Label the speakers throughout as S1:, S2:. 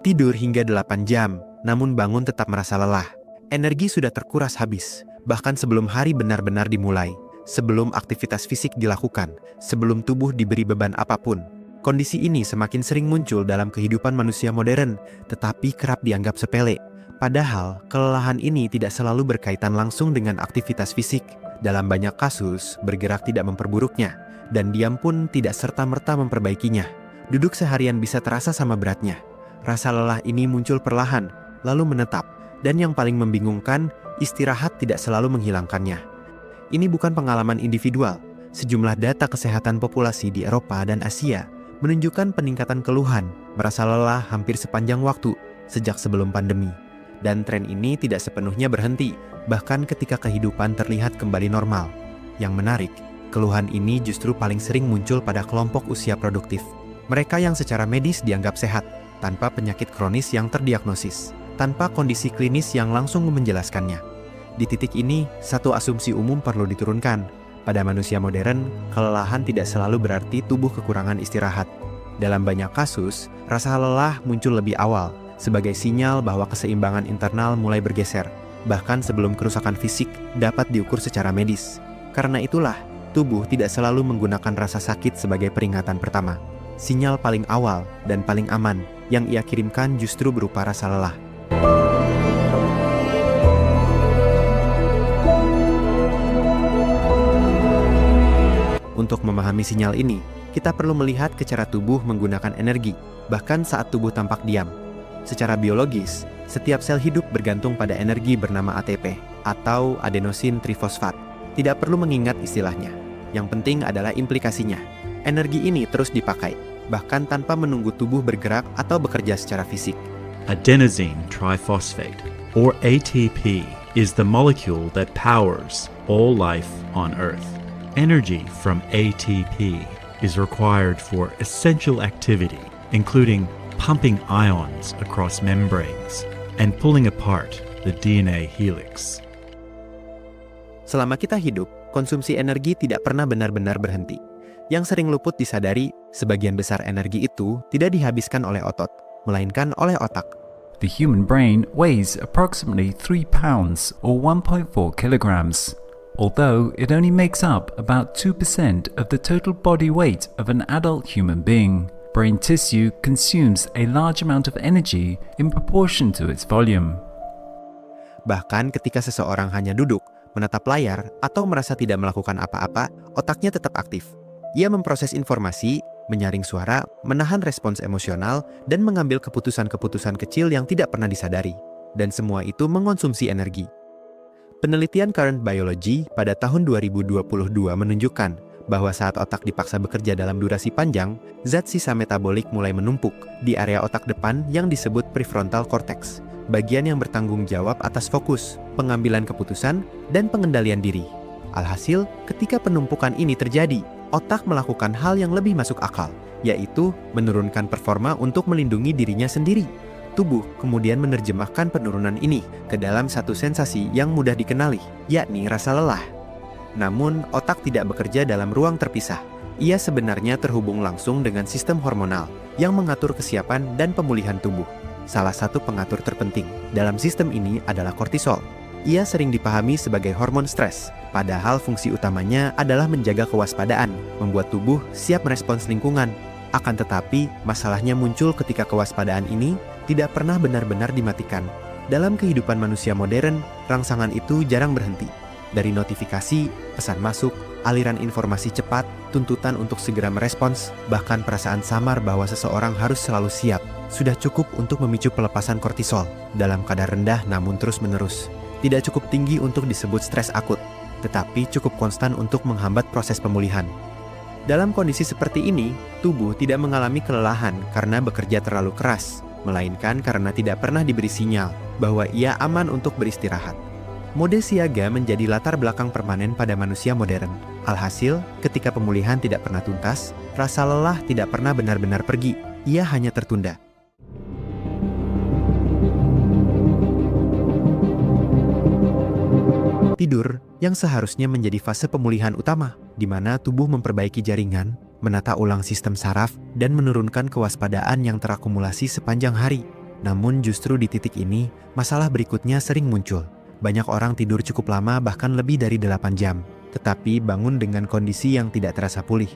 S1: Tidur hingga 8 jam, namun bangun tetap merasa lelah. Energi sudah terkuras habis, bahkan sebelum hari benar-benar dimulai, sebelum aktivitas fisik dilakukan, sebelum tubuh diberi beban apapun. Kondisi ini semakin sering muncul dalam kehidupan manusia modern, tetapi kerap dianggap sepele. Padahal, kelelahan ini tidak selalu berkaitan langsung dengan aktivitas fisik. Dalam banyak kasus, bergerak tidak memperburuknya, dan diam pun tidak serta-merta memperbaikinya. Duduk seharian bisa terasa sama beratnya. Rasa lelah ini muncul perlahan, lalu menetap, dan yang paling membingungkan, istirahat tidak selalu menghilangkannya. Ini bukan pengalaman individual. Sejumlah data kesehatan populasi di Eropa dan Asia menunjukkan peningkatan keluhan, merasa lelah hampir sepanjang waktu sejak sebelum pandemi. Dan tren ini tidak sepenuhnya berhenti, bahkan ketika kehidupan terlihat kembali normal. Yang menarik, keluhan ini justru paling sering muncul pada kelompok usia produktif. Mereka yang secara medis dianggap sehat, tanpa penyakit kronis yang terdiagnosis, tanpa kondisi klinis yang langsung menjelaskannya. Di titik ini, satu asumsi umum perlu diturunkan. Pada manusia modern, kelelahan tidak selalu berarti tubuh kekurangan istirahat. Dalam banyak kasus, rasa lelah muncul lebih awal, sebagai sinyal bahwa keseimbangan internal mulai bergeser, bahkan sebelum kerusakan fisik dapat diukur secara medis. Karena itulah, tubuh tidak selalu menggunakan rasa sakit sebagai peringatan pertama. Sinyal paling awal dan paling aman yang ia kirimkan justru berupa rasa lelah. Untuk memahami sinyal ini, kita perlu melihat ke cara tubuh menggunakan energi, bahkan saat tubuh tampak diam. Secara biologis, setiap sel hidup bergantung pada energi bernama ATP, atau adenosin trifosfat. Tidak perlu mengingat istilahnya. Yang penting adalah implikasinya. Energi ini terus dipakai, bahkan tanpa menunggu tubuh bergerak atau bekerja secara fisik.
S2: Adenosine triphosphate, or ATP, is the molecule that powers all life on Earth. Energy from ATP is required for essential activity, including pumping ions across membranes and pulling apart the DNA helix.
S1: Selama kita hidup, konsumsi energi tidak pernah benar-benar berhenti. Yang sering luput disadari, sebagian besar energi itu tidak dihabiskan oleh otot, melainkan oleh otak.
S3: The human brain weighs approximately 3 pounds or 1.4 kilograms. Although it only makes up about 2% of the total body weight of an adult human being, brain tissue consumes a large amount of energy in proportion to its volume.
S1: Bahkan ketika seseorang hanya duduk, menatap layar, atau merasa tidak melakukan apa-apa, otaknya tetap aktif. Ia memproses informasi, menyaring suara, menahan respons emosional, dan mengambil keputusan-keputusan kecil yang tidak pernah disadari. Dan semua itu mengonsumsi energi. Penelitian Current Biology pada tahun 2022 menunjukkan bahwa saat otak dipaksa bekerja dalam durasi panjang, zat sisa metabolik mulai menumpuk di area otak depan yang disebut prefrontal cortex, bagian yang bertanggung jawab atas fokus, pengambilan keputusan, dan pengendalian diri. Alhasil, ketika penumpukan ini terjadi, otak melakukan hal yang lebih masuk akal, yaitu menurunkan performa untuk melindungi dirinya sendiri. Tubuh kemudian menerjemahkan penurunan ini ke dalam satu sensasi yang mudah dikenali, yakni rasa lelah. Namun, otak tidak bekerja dalam ruang terpisah. Ia sebenarnya terhubung langsung dengan sistem hormonal yang mengatur kesiapan dan pemulihan tubuh. Salah satu pengatur terpenting dalam sistem ini adalah kortisol. Ia sering dipahami sebagai hormon stres, padahal fungsi utamanya adalah menjaga kewaspadaan, membuat tubuh siap merespons lingkungan. Akan tetapi, masalahnya muncul ketika kewaspadaan ini tidak pernah benar-benar dimatikan. Dalam kehidupan manusia modern, rangsangan itu jarang berhenti. Dari notifikasi, pesan masuk, aliran informasi cepat, tuntutan untuk segera merespons, bahkan perasaan samar bahwa seseorang harus selalu siap, sudah cukup untuk memicu pelepasan kortisol dalam kadar rendah namun terus-menerus. Tidak cukup tinggi untuk disebut stres akut, tetapi cukup konstan untuk menghambat proses pemulihan. Dalam kondisi seperti ini, tubuh tidak mengalami kelelahan karena bekerja terlalu keras, melainkan karena tidak pernah diberi sinyal bahwa ia aman untuk beristirahat. Mode siaga menjadi latar belakang permanen pada manusia modern. Alhasil, ketika pemulihan tidak pernah tuntas, rasa lelah tidak pernah benar-benar pergi, ia hanya tertunda. Tidur yang seharusnya menjadi fase pemulihan utama, di mana tubuh memperbaiki jaringan, menata ulang sistem saraf, dan menurunkan kewaspadaan yang terakumulasi sepanjang hari. Namun justru di titik ini, masalah berikutnya sering muncul. Banyak orang tidur cukup lama, bahkan lebih dari 8 jam, tetapi bangun dengan kondisi yang tidak terasa pulih.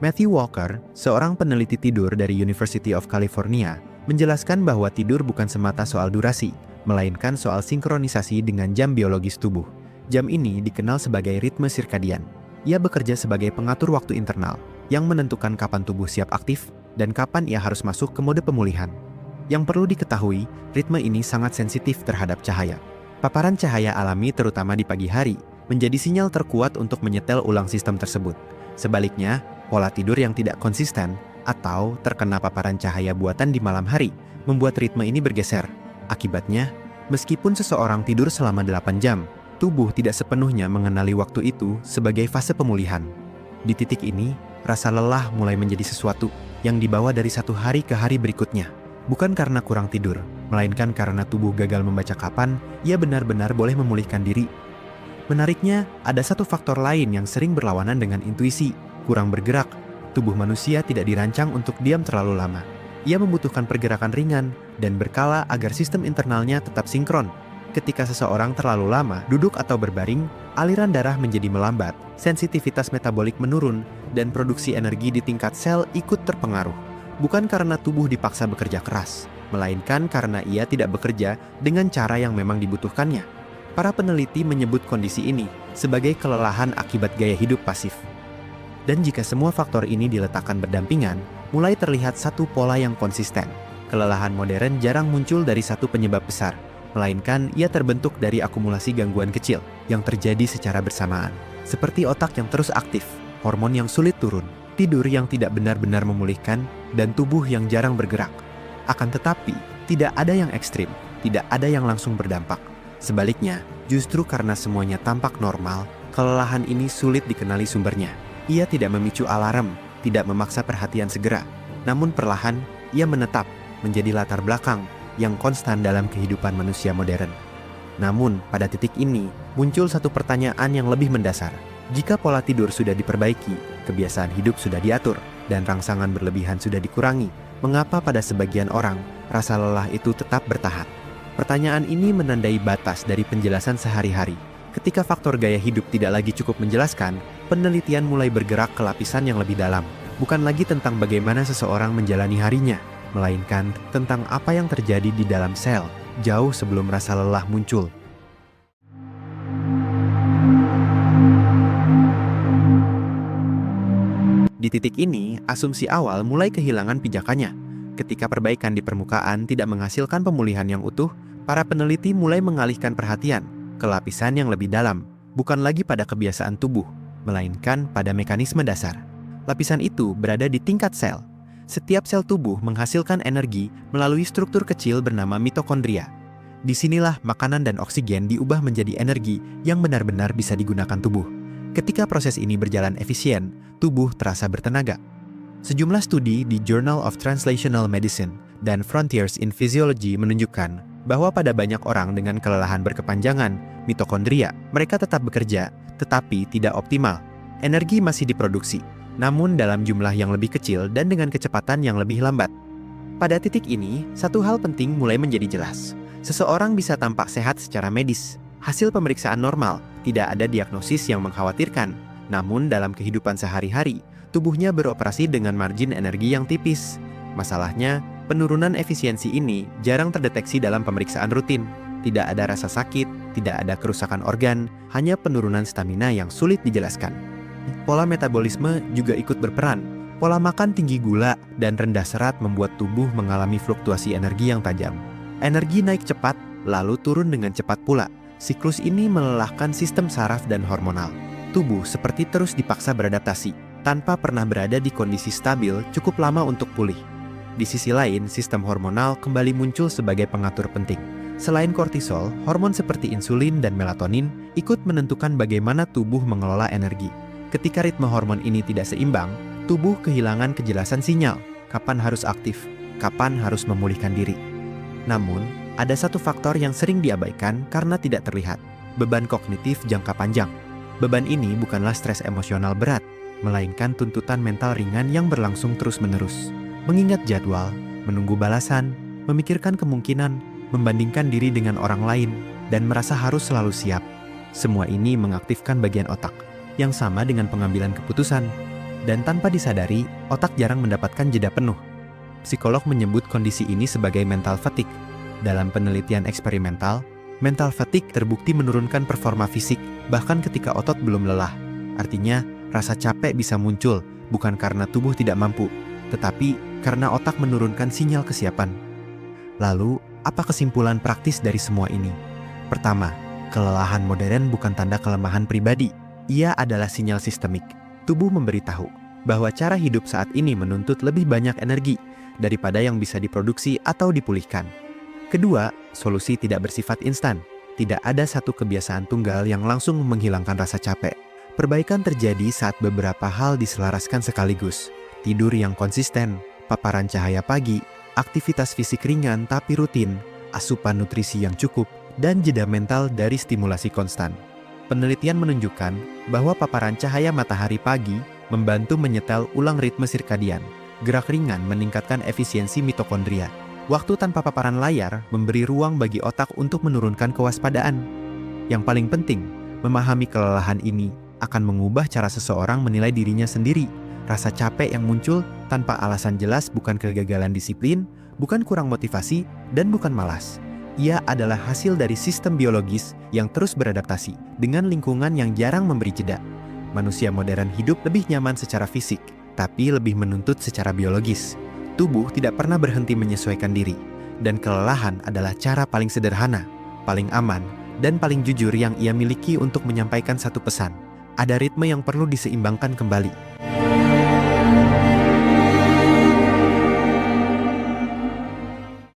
S1: Matthew Walker, seorang peneliti tidur dari University of California, menjelaskan bahwa tidur bukan semata soal durasi, melainkan soal sinkronisasi dengan jam biologis tubuh. Jam ini dikenal sebagai ritme sirkadian. Ia bekerja sebagai pengatur waktu internal yang menentukan kapan tubuh siap aktif dan kapan ia harus masuk ke mode pemulihan. Yang perlu diketahui, ritme ini sangat sensitif terhadap cahaya. Paparan cahaya alami terutama di pagi hari menjadi sinyal terkuat untuk menyetel ulang sistem tersebut. Sebaliknya, pola tidur yang tidak konsisten atau terkena paparan cahaya buatan di malam hari membuat ritme ini bergeser. Akibatnya, meskipun seseorang tidur selama 8 jam, tubuh tidak sepenuhnya mengenali waktu itu sebagai fase pemulihan. Di titik ini, rasa lelah mulai menjadi sesuatu yang dibawa dari satu hari ke hari berikutnya. Bukan karena kurang tidur, melainkan karena tubuh gagal membaca kapan ia benar-benar boleh memulihkan diri. Menariknya, ada satu faktor lain yang sering berlawanan dengan intuisi, kurang bergerak. Tubuh manusia tidak dirancang untuk diam terlalu lama. Ia membutuhkan pergerakan ringan dan berkala agar sistem internalnya tetap sinkron. Ketika seseorang terlalu lama duduk atau berbaring, aliran darah menjadi melambat, sensitivitas metabolik menurun, dan produksi energi di tingkat sel ikut terpengaruh. Bukan karena tubuh dipaksa bekerja keras, melainkan karena ia tidak bekerja dengan cara yang memang dibutuhkannya. Para peneliti menyebut kondisi ini sebagai kelelahan akibat gaya hidup pasif. Dan jika semua faktor ini diletakkan berdampingan, mulai terlihat satu pola yang konsisten. Kelelahan modern jarang muncul dari satu penyebab besar, melainkan ia terbentuk dari akumulasi gangguan kecil yang terjadi secara bersamaan. Seperti otak yang terus aktif, hormon yang sulit turun, tidur yang tidak benar-benar memulihkan, dan tubuh yang jarang bergerak. Akan tetapi, tidak ada yang ekstrim, tidak ada yang langsung berdampak. Sebaliknya, justru karena semuanya tampak normal, kelelahan ini sulit dikenali sumbernya. Ia tidak memicu alarm, tidak memaksa perhatian segera, namun perlahan ia menetap menjadi latar belakang yang konstan dalam kehidupan manusia modern. Namun, pada titik ini, muncul satu pertanyaan yang lebih mendasar. Jika pola tidur sudah diperbaiki, kebiasaan hidup sudah diatur, dan rangsangan berlebihan sudah dikurangi, mengapa pada sebagian orang, rasa lelah itu tetap bertahan? Pertanyaan ini menandai batas dari penjelasan sehari-hari. Ketika faktor gaya hidup tidak lagi cukup menjelaskan, penelitian mulai bergerak ke lapisan yang lebih dalam. Bukan lagi tentang bagaimana seseorang menjalani harinya, melainkan tentang apa yang terjadi di dalam sel, jauh sebelum rasa lelah muncul. Di titik ini, asumsi awal mulai kehilangan pijakannya. Ketika perbaikan di permukaan tidak menghasilkan pemulihan yang utuh, para peneliti mulai mengalihkan perhatian ke lapisan yang lebih dalam, bukan lagi pada kebiasaan tubuh, melainkan pada mekanisme dasar. Lapisan itu berada di tingkat sel. Setiap sel tubuh menghasilkan energi melalui struktur kecil bernama mitokondria. Disinilah makanan dan oksigen diubah menjadi energi yang benar-benar bisa digunakan tubuh. Ketika proses ini berjalan efisien, tubuh terasa bertenaga. Sejumlah studi di Journal of Translational Medicine dan Frontiers in Physiology menunjukkan bahwa pada banyak orang dengan kelelahan berkepanjangan, mitokondria, mereka tetap bekerja, tetapi tidak optimal. Energi masih diproduksi, namun dalam jumlah yang lebih kecil dan dengan kecepatan yang lebih lambat. Pada titik ini, satu hal penting mulai menjadi jelas. Seseorang bisa tampak sehat secara medis, hasil pemeriksaan normal, tidak ada diagnosis yang mengkhawatirkan. Namun dalam kehidupan sehari-hari, tubuhnya beroperasi dengan margin energi yang tipis. Masalahnya, penurunan efisiensi ini jarang terdeteksi dalam pemeriksaan rutin. Tidak ada rasa sakit, tidak ada kerusakan organ, hanya penurunan stamina yang sulit dijelaskan. Pola metabolisme juga ikut berperan. Pola makan tinggi gula dan rendah serat membuat tubuh mengalami fluktuasi energi yang tajam. Energi naik cepat, lalu turun dengan cepat pula. Siklus ini melelahkan sistem saraf dan hormonal. Tubuh seperti terus dipaksa beradaptasi, tanpa pernah berada di kondisi stabil cukup lama untuk pulih. Di sisi lain, sistem hormonal kembali muncul sebagai pengatur penting. Selain kortisol, hormon seperti insulin dan melatonin ikut menentukan bagaimana tubuh mengelola energi. Ketika ritme hormon ini tidak seimbang, tubuh kehilangan kejelasan sinyal, kapan harus aktif, kapan harus memulihkan diri. Namun, ada satu faktor yang sering diabaikan karena tidak terlihat. beban kognitif jangka panjang. Beban ini bukanlah stres emosional berat, melainkan tuntutan mental ringan yang berlangsung terus-menerus. Mengingat jadwal, menunggu balasan, memikirkan kemungkinan, membandingkan diri dengan orang lain, dan merasa harus selalu siap. Semua ini mengaktifkan bagian otak, yang sama dengan pengambilan keputusan. Dan tanpa disadari, otak jarang mendapatkan jeda penuh. Psikolog menyebut kondisi ini sebagai mental fatigue. Dalam penelitian eksperimental, mental fatigue terbukti menurunkan performa fisik, bahkan ketika otot belum lelah. Artinya, rasa capek bisa muncul, bukan karena tubuh tidak mampu, tetapi karena otak menurunkan sinyal kesiapan. Lalu, apa kesimpulan praktis dari semua ini? Pertama, kelelahan modern bukan tanda kelemahan pribadi. Ia adalah sinyal sistemik. Tubuh memberitahu bahwa cara hidup saat ini menuntut lebih banyak energi daripada yang bisa diproduksi atau dipulihkan. Kedua, solusi tidak bersifat instan. Tidak ada satu kebiasaan tunggal yang langsung menghilangkan rasa capek. Perbaikan terjadi saat beberapa hal diselaraskan sekaligus. Tidur yang konsisten, paparan cahaya pagi, aktivitas fisik ringan tapi rutin, asupan nutrisi yang cukup, dan jeda mental dari stimulasi konstan. Penelitian menunjukkan bahwa paparan cahaya matahari pagi membantu menyetel ulang ritme sirkadian. Gerak ringan meningkatkan efisiensi mitokondria. Waktu tanpa paparan layar memberi ruang bagi otak untuk menurunkan kewaspadaan. Yang paling penting, memahami kelelahan ini akan mengubah cara seseorang menilai dirinya sendiri. Rasa capek yang muncul tanpa alasan jelas bukan kegagalan disiplin, bukan kurang motivasi, dan bukan malas. Ia adalah hasil dari sistem biologis yang terus beradaptasi dengan lingkungan yang jarang memberi jeda. Manusia modern hidup lebih nyaman secara fisik, tapi lebih menuntut secara biologis. Tubuh tidak pernah berhenti menyesuaikan diri, dan kelelahan adalah cara paling sederhana, paling aman, dan paling jujur yang ia miliki untuk menyampaikan satu pesan. Ada ritme yang perlu diseimbangkan kembali.